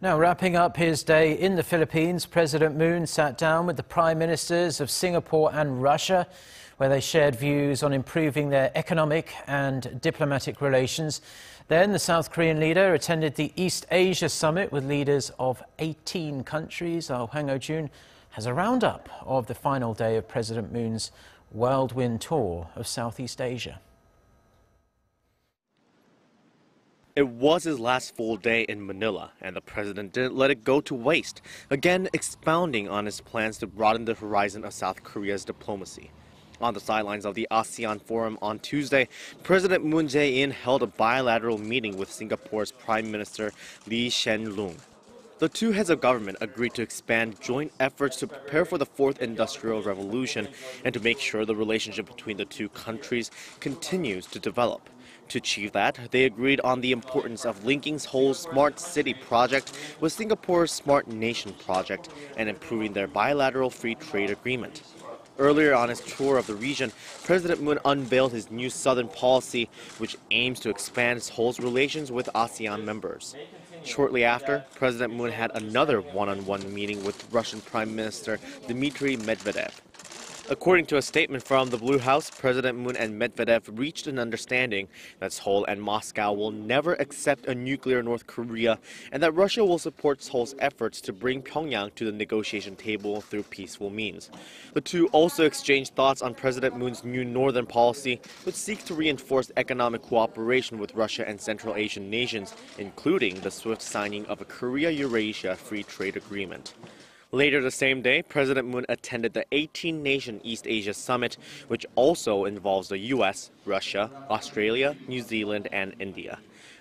Now, wrapping up his day in the Philippines, President Moon sat down with the prime ministers of Singapore and Russia, where they shared views on improving their economic and diplomatic relations. Then the South Korean leader attended the East Asia summit with leaders of 18 countries. Our Hwang Hojun has a roundup of the final day of President Moon's whirlwind tour of Southeast Asia. It was his last full day in Manila, and the president didn't let it go to waste, again expounding on his plans to broaden the horizon of South Korea's diplomacy. On the sidelines of the ASEAN Forum on Tuesday, President Moon Jae-in held a bilateral meeting with Singapore's Prime Minister Hsien Loong. The two heads of government agreed to expand joint efforts to prepare for the Fourth Industrial Revolution and to make sure the relationship between the two countries continues to develop. To achieve that, they agreed on the importance of linking Seoul's Smart City project with Singapore's Smart Nation project and improving their bilateral free trade agreement. Earlier on his tour of the region, President Moon unveiled his new Southern policy, which aims to expand Seoul's relations with ASEAN members. Shortly after, President Moon had another one-on-one meeting with Russian Prime Minister Dmitry Medvedev. According to a statement from the Blue House, President Moon and Medvedev reached an understanding that Seoul and Moscow will never accept a nuclear North Korea and that Russia will support Seoul's efforts to bring Pyongyang to the negotiation table through peaceful means. The two also exchanged thoughts on President Moon's new northern policy, which seeks to reinforce economic cooperation with Russia and Central Asian nations, including the swift signing of a Korea-Eurasia Free Trade Agreement. Later the same day, President Moon attended the 18-nation East Asia Summit, which also involves the U.S., Russia, Australia, New Zealand, and India.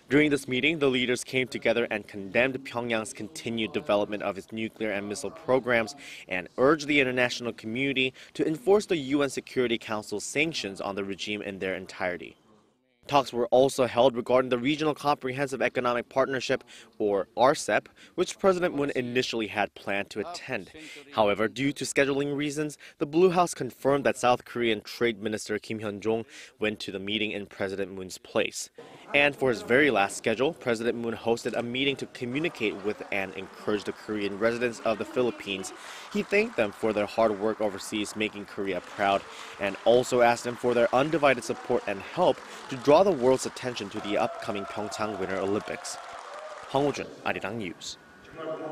During this meeting, the leaders came together and condemned Pyongyang's continued development of its nuclear and missile programs and urged the international community to enforce the UN Security Council's sanctions on the regime in their entirety. Talks were also held regarding the Regional Comprehensive Economic Partnership, or RCEP, which President Moon initially had planned to attend. However, due to scheduling reasons, the Blue House confirmed that South Korean Trade Minister Kim Hyun-jong went to the meeting in President Moon's place. And for his very last schedule, President Moon hosted a meeting to communicate with and encourage the Korean residents of the Philippines. He thanked them for their hard work overseas, making Korea proud, and also asked them for their undivided support and help to draw the world's attention to the upcoming Pyeongchang Winter Olympics. Hwang Hojun, Arirang News.